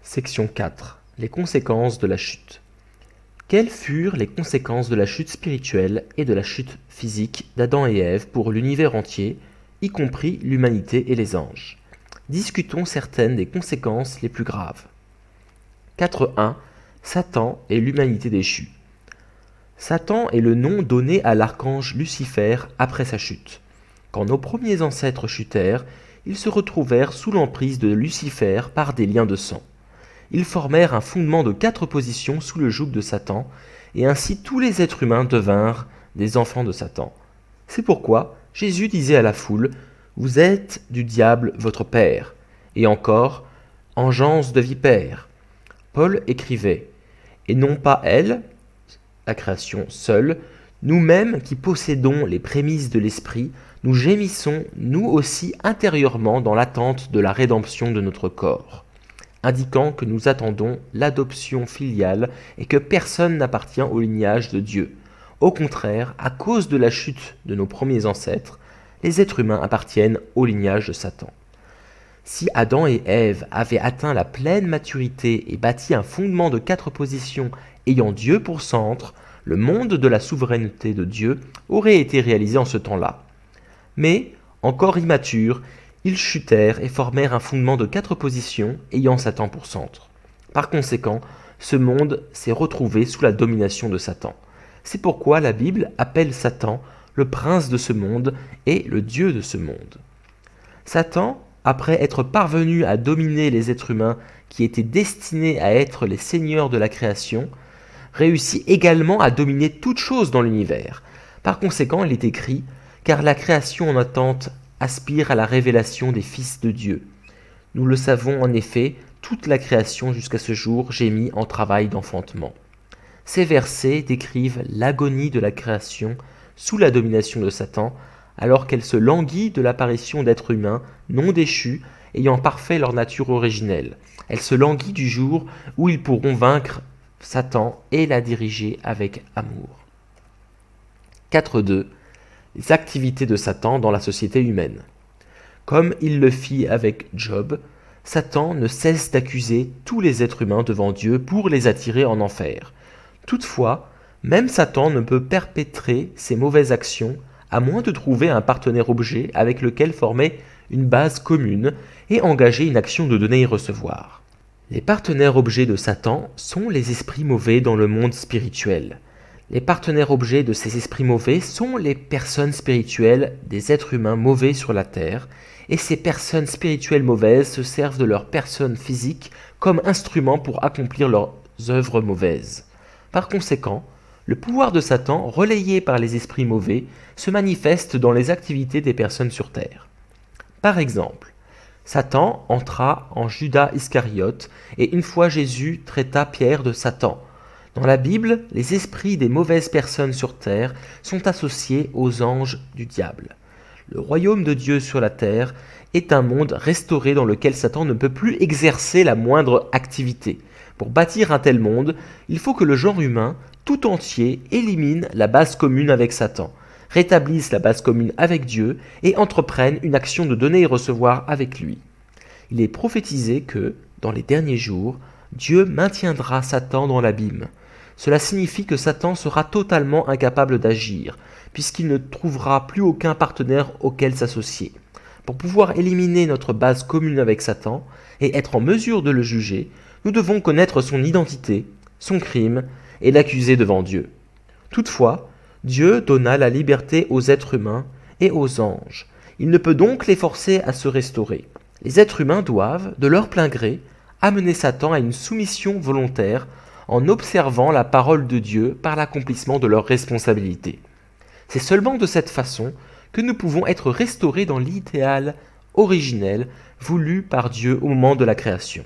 Section 4. Les conséquences de la chute. Quelles furent les conséquences de la chute spirituelle et de la chute physique d'Adam et Ève pour l'univers entier, y compris l'humanité et les anges? Discutons certaines des conséquences les plus graves. 4.1. Satan et l'humanité déchue. Satan est le nom donné à l'archange Lucifer après sa chute. Quand nos premiers ancêtres chutèrent, ils se retrouvèrent sous l'emprise de Lucifer par des liens de sang. Ils formèrent un fondement de 4 positions sous le joug de Satan, et ainsi tous les êtres humains devinrent des enfants de Satan. C'est pourquoi Jésus disait à la foule, « Vous êtes du diable votre père », et encore, « Engeance de vipère ». Paul écrivait, « Et non pas elle, la création seule, nous-mêmes qui possédons les prémices de l'esprit, nous gémissons nous aussi intérieurement dans l'attente de la rédemption de notre corps », indiquant que nous attendons l'adoption filiale et que personne n'appartient au lignage de Dieu. Au contraire, à cause de la chute de nos premiers ancêtres, les êtres humains appartiennent au lignage de Satan. Si Adam et Ève avaient atteint la pleine maturité et bâti un fondement de 4 positions ayant Dieu pour centre, le monde de la souveraineté de Dieu aurait été réalisé en ce temps-là. Mais, encore immatures, ils chutèrent et formèrent un fondement de 4 positions ayant Satan pour centre. Par conséquent, ce monde s'est retrouvé sous la domination de Satan. C'est pourquoi la Bible appelle Satan le prince de ce monde et le Dieu de ce monde. Satan, après être parvenu à dominer les êtres humains qui étaient destinés à être les seigneurs de la création, réussit également à dominer toute chose dans l'univers. Par conséquent, il est écrit « Car la création en attente aspire à la révélation des fils de Dieu. Nous le savons en effet, toute la création jusqu'à ce jour gémit en travail d'enfantement. » Ces versets décrivent l'agonie de la création sous la domination de Satan, alors qu'elle se languit de l'apparition d'êtres humains non déchus, ayant parfait leur nature originelle. Elle se languit du jour où ils pourront vaincre Satan et la diriger avec amour. 4.2. Les activités de Satan dans la société humaine. Comme il le fit avec Job, Satan ne cesse d'accuser tous les êtres humains devant Dieu pour les attirer en enfer. Toutefois, même Satan ne peut perpétrer ses mauvaises actions à moins de trouver un partenaire objet avec lequel former une base commune et engager une action de donner et recevoir. Les partenaires objets de Satan sont les esprits mauvais dans le monde spirituel. Les partenaires objets de ces esprits mauvais sont les personnes spirituelles des êtres humains mauvais sur la terre, et ces personnes spirituelles mauvaises se servent de leurs personnes physiques comme instruments pour accomplir leurs œuvres mauvaises. Par conséquent, le pouvoir de Satan, relayé par les esprits mauvais, se manifeste dans les activités des personnes sur terre. Par exemple, Satan entra en Judas Iscariote, et une fois Jésus traita Pierre de Satan. Dans la Bible, les esprits des mauvaises personnes sur terre sont associés aux anges du diable. Le royaume de Dieu sur la terre est un monde restauré dans lequel Satan ne peut plus exercer la moindre activité. Pour bâtir un tel monde, il faut que le genre humain tout entier élimine la base commune avec Satan, rétablisse la base commune avec Dieu et entreprenne une action de donner et recevoir avec lui. Il est prophétisé que, dans les derniers jours, Dieu maintiendra Satan dans l'abîme. Cela signifie que Satan sera totalement incapable d'agir, puisqu'il ne trouvera plus aucun partenaire auquel s'associer. Pour pouvoir éliminer notre base commune avec Satan et être en mesure de le juger, nous devons connaître son identité, son crime, et l'accuser devant Dieu. Toutefois, Dieu donna la liberté aux êtres humains et aux anges. Il ne peut donc les forcer à se restaurer. Les êtres humains doivent, de leur plein gré, amener Satan à une soumission volontaire en observant la parole de Dieu par l'accomplissement de leurs responsabilités. C'est seulement de cette façon que nous pouvons être restaurés dans l'idéal originel voulu par Dieu au moment de la création.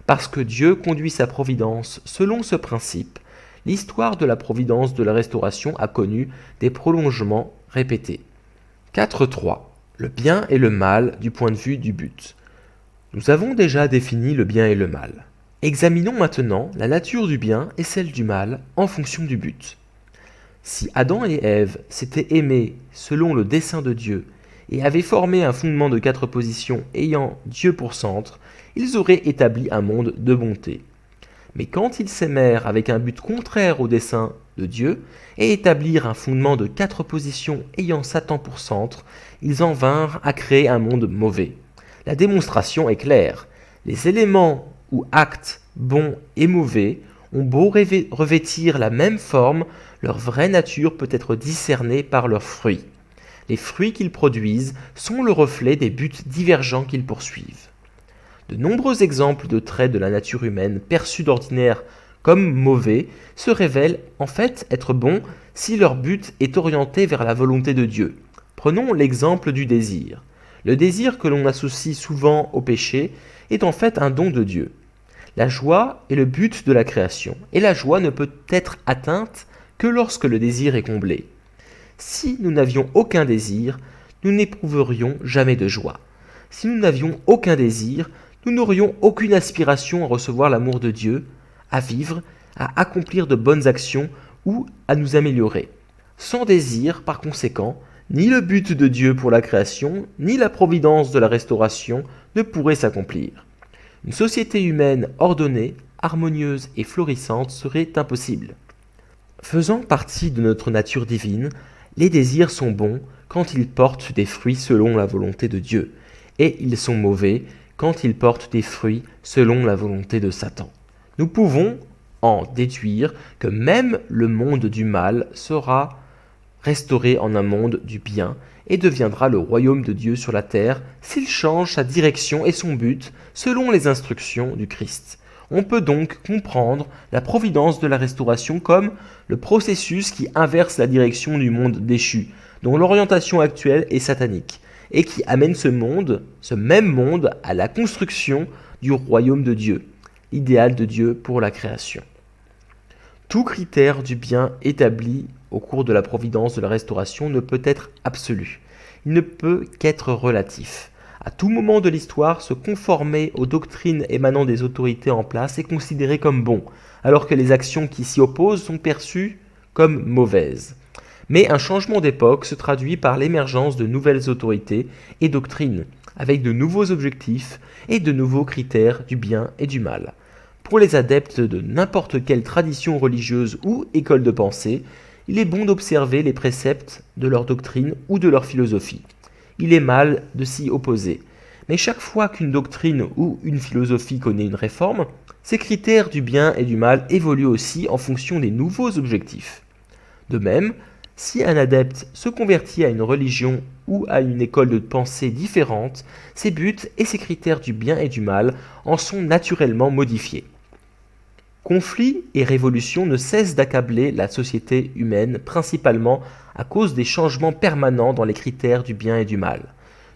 Parce que Dieu conduit sa providence selon ce principe, l'histoire de la providence de la restauration a connu des prolongements répétés. 4.3. Le bien et le mal du point de vue du but. Nous avons déjà défini le bien et le mal. Examinons maintenant la nature du bien et celle du mal en fonction du but. Si Adam et Ève s'étaient aimés selon le dessein de Dieu et avaient formé un fondement de 4 positions ayant Dieu pour centre, ils auraient établi un monde de bonté. Mais quand ils s'aimèrent avec un but contraire au dessein de Dieu, et établirent un fondement de 4 positions ayant Satan pour centre, ils en vinrent à créer un monde mauvais. La démonstration est claire. Les éléments ou actes bons et mauvais ont beau revêtir la même forme, leur vraie nature peut être discernée par leurs fruits. Les fruits qu'ils produisent sont le reflet des buts divergents qu'ils poursuivent. De nombreux exemples de traits de la nature humaine perçus d'ordinaire comme mauvais se révèlent en fait être bons si leur but est orienté vers la volonté de Dieu. Prenons l'exemple du désir. Le désir que l'on associe souvent au péché est en fait un don de Dieu. La joie est le but de la création, et la joie ne peut être atteinte que lorsque le désir est comblé. Si nous n'avions aucun désir, nous n'éprouverions jamais de joie. Si nous n'avions aucun désir, nous n'aurions aucune aspiration à recevoir l'amour de Dieu, à vivre, à accomplir de bonnes actions ou à nous améliorer. Sans désir, par conséquent, ni le but de Dieu pour la création, ni la providence de la restauration ne pourraient s'accomplir. Une société humaine ordonnée, harmonieuse et florissante serait impossible. Faisant partie de notre nature divine, les désirs sont bons quand ils portent des fruits selon la volonté de Dieu, et ils sont mauvais quand ils portent des fruits selon la volonté de Satan. Nous pouvons en déduire que même le monde du mal sera restauré en un monde du bien et deviendra le royaume de Dieu sur la terre s'il change sa direction et son but selon les instructions du Christ. On peut donc comprendre la providence de la restauration comme le processus qui inverse la direction du monde déchu, dont l'orientation actuelle est satanique, et qui amène ce même monde, à la construction du royaume de Dieu, l'idéal de Dieu pour la création. Tout critère du bien établi au cours de la providence de la restauration ne peut être absolu. Il ne peut qu'être relatif. À tout moment de l'histoire, se conformer aux doctrines émanant des autorités en place est considéré comme bon, alors que les actions qui s'y opposent sont perçues comme mauvaises. Mais un changement d'époque se traduit par l'émergence de nouvelles autorités et doctrines, avec de nouveaux objectifs et de nouveaux critères du bien et du mal. Pour les adeptes de n'importe quelle tradition religieuse ou école de pensée, il est bon d'observer les préceptes de leur doctrine ou de leur philosophie. Il est mal de s'y opposer. Mais chaque fois qu'une doctrine ou une philosophie connaît une réforme, ces critères du bien et du mal évoluent aussi en fonction des nouveaux objectifs. De même, si un adepte se convertit à une religion ou à une école de pensée différente, ses buts et ses critères du bien et du mal en sont naturellement modifiés. Conflits et révolutions ne cessent d'accabler la société humaine, principalement à cause des changements permanents dans les critères du bien et du mal,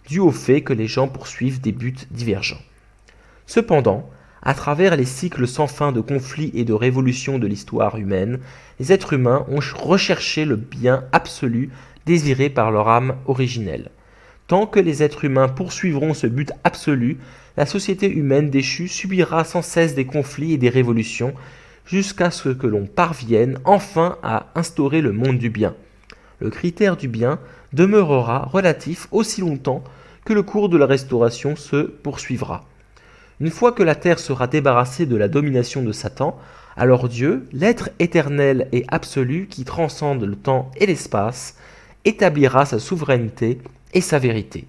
dus au fait que les gens poursuivent des buts divergents. Cependant, à travers les cycles sans fin de conflits et de révolutions de l'histoire humaine, les êtres humains ont recherché le bien absolu désiré par leur âme originelle. Tant que les êtres humains poursuivront ce but absolu, la société humaine déchue subira sans cesse des conflits et des révolutions, jusqu'à ce que l'on parvienne enfin à instaurer le monde du bien. Le critère du bien demeurera relatif aussi longtemps que le cours de la restauration se poursuivra. Une fois que la terre sera débarrassée de la domination de Satan, alors Dieu, l'être éternel et absolu qui transcende le temps et l'espace, établira sa souveraineté et sa vérité.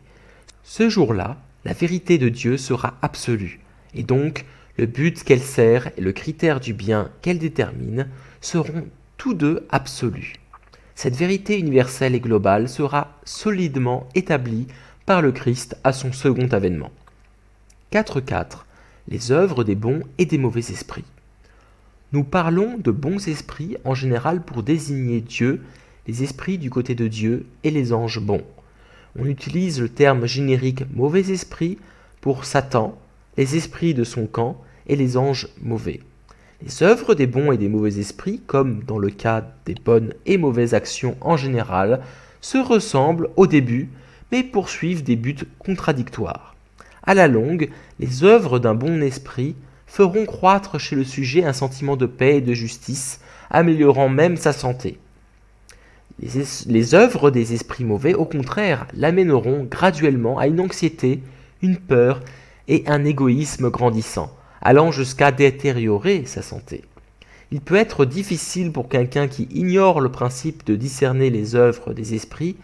Ce jour-là, la vérité de Dieu sera absolue, et donc le but qu'elle sert et le critère du bien qu'elle détermine seront tous deux absolus. Cette vérité universelle et globale sera solidement établie par le Christ à son second avènement. 4.4. Les œuvres des bons et des mauvais esprits. Nous parlons de bons esprits en général pour désigner Dieu, les esprits du côté de Dieu et les anges bons. On utilise le terme générique mauvais esprit pour Satan, les esprits de son camp et les anges mauvais. Les œuvres des bons et des mauvais esprits, comme dans le cas des bonnes et mauvaises actions en général, se ressemblent au début, mais poursuivent des buts contradictoires. À la longue, les œuvres d'un bon esprit feront croître chez le sujet un sentiment de paix et de justice, améliorant même sa santé. Les œuvres des esprits mauvais, au contraire, l'amèneront graduellement à une anxiété, une peur et un égoïsme grandissant, allant jusqu'à détériorer sa santé. Il peut être difficile pour quelqu'un qui ignore le principe de discerner les œuvres des esprits,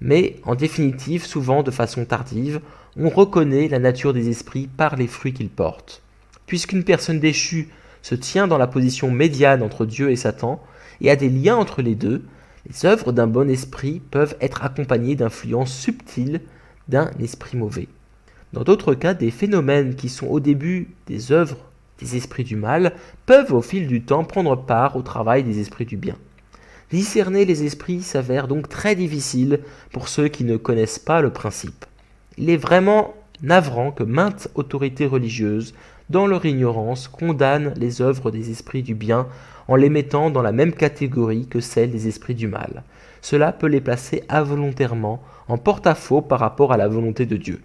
mais en définitive, souvent de façon tardive, on reconnaît la nature des esprits par les fruits qu'ils portent. Puisqu'une personne déchue se tient dans la position médiane entre Dieu et Satan et a des liens entre les deux, les œuvres d'un bon esprit peuvent être accompagnées d'influences subtiles d'un esprit mauvais. Dans d'autres cas, des phénomènes qui sont au début des œuvres des esprits du mal peuvent au fil du temps prendre part au travail des esprits du bien. Discerner les esprits s'avère donc très difficile pour ceux qui ne connaissent pas le principe. Il est vraiment navrant que maintes autorités religieuses, dans leur ignorance, condamnent les œuvres des esprits du bien en les mettant dans la même catégorie que celles des esprits du mal. Cela peut les placer involontairement en porte-à-faux par rapport à la volonté de Dieu.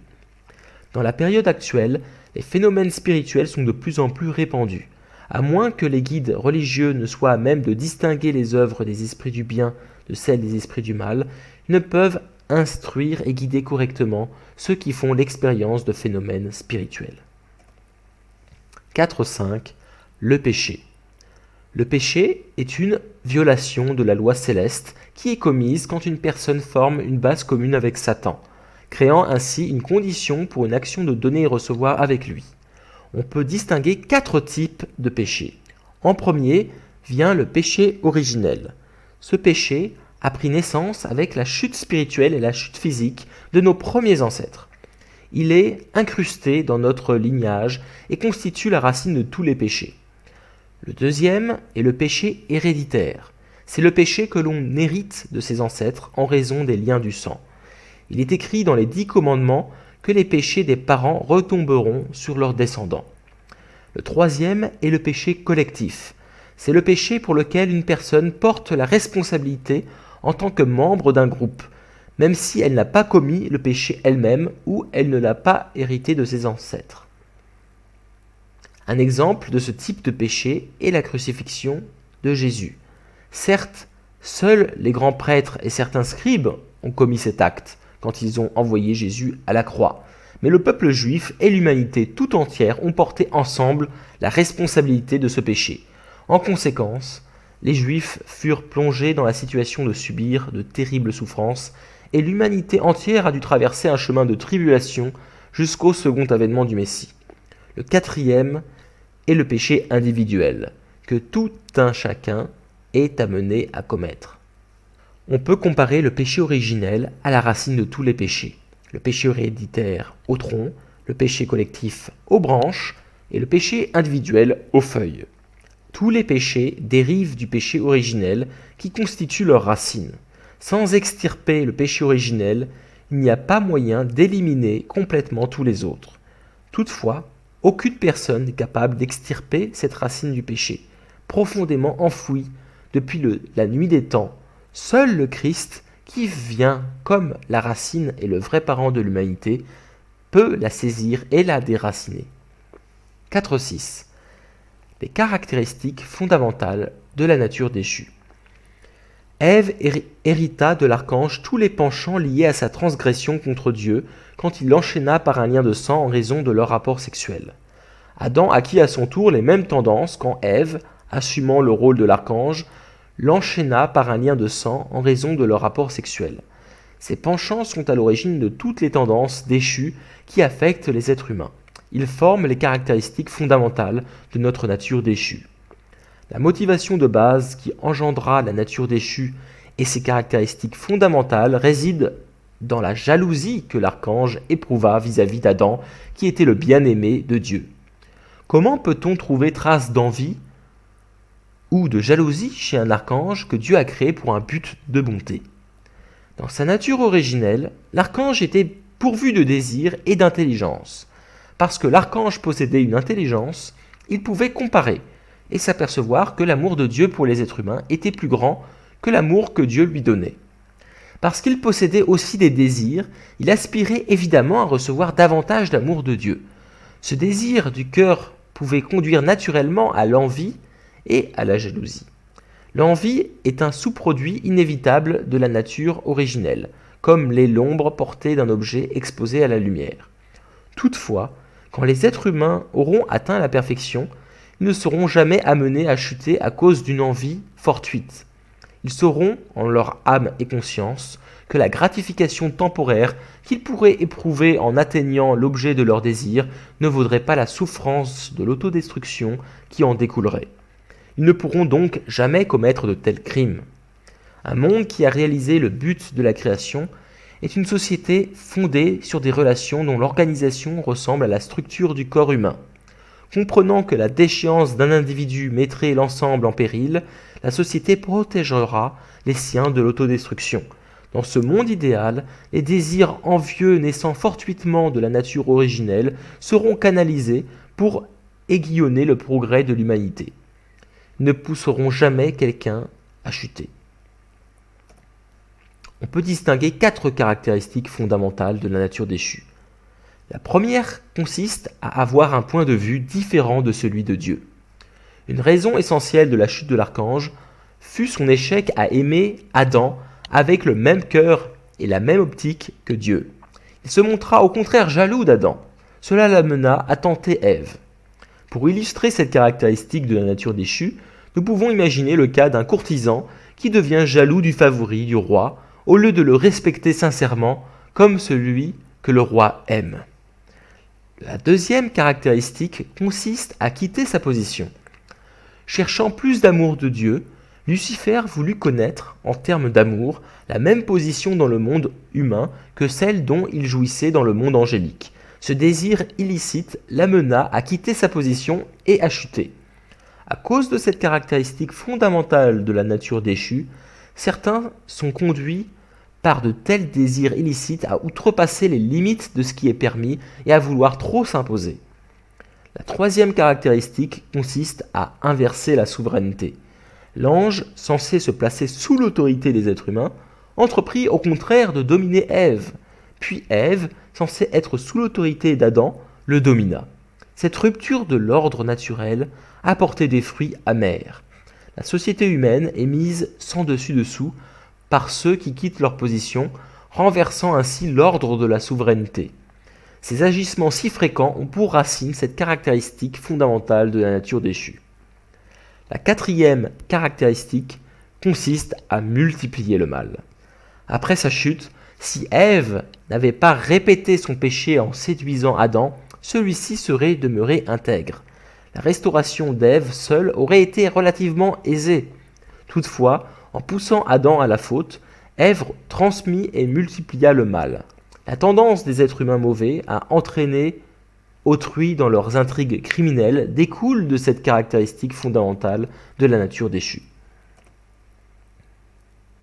Dans la période actuelle, les phénomènes spirituels sont de plus en plus répandus. À moins que les guides religieux ne soient à même de distinguer les œuvres des esprits du bien de celles des esprits du mal, ils ne peuvent instruire et guider correctement ceux qui font l'expérience de phénomènes spirituels. 4.5. Le péché. Le péché est une violation de la loi céleste qui est commise quand une personne forme une base commune avec Satan, créant ainsi une condition pour une action de donner et recevoir avec lui. On peut distinguer 4 types de péchés. En premier vient le péché originel. Ce péché a pris naissance avec la chute spirituelle et la chute physique de nos premiers ancêtres. Il est incrusté dans notre lignage et constitue la racine de tous les péchés. Le deuxième est le péché héréditaire. C'est le péché que l'on hérite de ses ancêtres en raison des liens du sang. Il est écrit dans les 10 commandements que les péchés des parents retomberont sur leurs descendants. Le troisième est le péché collectif. C'est le péché pour lequel une personne porte la responsabilité en tant que membre d'un groupe, même si elle n'a pas commis le péché elle-même ou elle ne l'a pas hérité de ses ancêtres. Un exemple de ce type de péché est la crucifixion de Jésus. Certes, seuls les grands prêtres et certains scribes ont commis cet acte quand ils ont envoyé Jésus à la croix. Mais le peuple juif et l'humanité tout entière ont porté ensemble la responsabilité de ce péché. En conséquence, les Juifs furent plongés dans la situation de subir de terribles souffrances et l'humanité entière a dû traverser un chemin de tribulation jusqu'au second avènement du Messie. Le quatrième est le péché individuel, que tout un chacun est amené à commettre. On peut comparer le péché originel à la racine de tous les péchés. Le péché héréditaire au tronc, le péché collectif aux branches et le péché individuel aux feuilles. Tous les péchés dérivent du péché originel qui constitue leur racine. Sans extirper le péché originel, il n'y a pas moyen d'éliminer complètement tous les autres. Toutefois, aucune personne n'est capable d'extirper cette racine du péché, profondément enfouie depuis la nuit des temps. Seul le Christ, qui vient comme la racine et le vrai parent de l'humanité, peut la saisir et la déraciner. 4.6. Les caractéristiques fondamentales de la nature déchue. Ève hérita de l'archange tous les penchants liés à sa transgression contre Dieu quand il l'enchaîna par un lien de sang en raison de leur rapport sexuel. Adam acquit à son tour les mêmes tendances quand Ève, assumant le rôle de l'archange, l'enchaîna par un lien de sang en raison de leur rapport sexuel. Ces penchants sont à l'origine de toutes les tendances déchues qui affectent les êtres humains. Ils forment les caractéristiques fondamentales de notre nature déchue. La motivation de base qui engendra la nature déchue et ses caractéristiques fondamentales réside dans la jalousie que l'archange éprouva vis-à-vis d'Adam, qui était le bien-aimé de Dieu. Comment peut-on trouver trace d'envie ou de jalousie chez un archange que Dieu a créé pour un but de bonté? Dans sa nature originelle, l'archange était pourvu de désir et d'intelligence. Parce que l'archange possédait une intelligence, il pouvait comparer et s'apercevoir que l'amour de Dieu pour les êtres humains était plus grand que l'amour que Dieu lui donnait. Parce qu'il possédait aussi des désirs, il aspirait évidemment à recevoir davantage d'amour de Dieu. Ce désir du cœur pouvait conduire naturellement à l'envie et à la jalousie. L'envie est un sous-produit inévitable de la nature originelle, comme l'est l'ombre portée d'un objet exposé à la lumière. Toutefois, Quand les êtres humains auront atteint la perfection, ils ne seront jamais amenés à chuter à cause d'une envie fortuite. Ils sauront, en leur âme et conscience, que la gratification temporaire qu'ils pourraient éprouver en atteignant l'objet de leur désir ne vaudrait pas la souffrance de l'autodestruction qui en découlerait. Ils ne pourront donc jamais commettre de tels crimes. Un monde qui a réalisé le but de la création est une société fondée sur des relations dont l'organisation ressemble à la structure du corps humain. Comprenant que la déchéance d'un individu mettrait l'ensemble en péril, la société protégera les siens de l'autodestruction. Dans ce monde idéal, les désirs envieux naissant fortuitement de la nature originelle seront canalisés pour aiguillonner le progrès de l'humanité. Ils ne pousseront jamais quelqu'un à chuter. On peut distinguer 4 caractéristiques fondamentales de la nature déchue. La première consiste à avoir un point de vue différent de celui de Dieu. Une raison essentielle de la chute de l'archange fut son échec à aimer Adam avec le même cœur et la même optique que Dieu. Il se montra au contraire jaloux d'Adam. Cela l'amena à tenter Ève. Pour illustrer cette caractéristique de la nature déchue, nous pouvons imaginer le cas d'un courtisan qui devient jaloux du favori du roi au lieu de le respecter sincèrement comme celui que le roi aime. La deuxième caractéristique consiste à quitter sa position. Cherchant plus d'amour de Dieu, Lucifer voulut connaître, en termes d'amour, la même position dans le monde humain que celle dont il jouissait dans le monde angélique. Ce désir illicite l'amena à quitter sa position et à chuter. À cause de cette caractéristique fondamentale de la nature déchue, certains sont conduits par de tels désirs illicites à outrepasser les limites de ce qui est permis et à vouloir trop s'imposer. La troisième caractéristique consiste à inverser la souveraineté. L'ange, censé se placer sous l'autorité des êtres humains, entreprit au contraire de dominer Ève. Puis Ève, censée être sous l'autorité d'Adam, le domina. Cette rupture de l'ordre naturel apportait des fruits amers. La société humaine est mise sans dessus-dessous par ceux qui quittent leur position, renversant ainsi l'ordre de la souveraineté. Ces agissements si fréquents ont pour racine cette caractéristique fondamentale de la nature déchue. La quatrième caractéristique consiste à multiplier le mal. Après sa chute, si Ève n'avait pas répété son péché en séduisant Adam, celui-ci serait demeuré intègre. La restauration d'Ève seule aurait été relativement aisée. Toutefois, en poussant Adam à la faute, Ève transmit et multiplia le mal. La tendance des êtres humains mauvais à entraîner autrui dans leurs intrigues criminelles découle de cette caractéristique fondamentale de la nature déchue.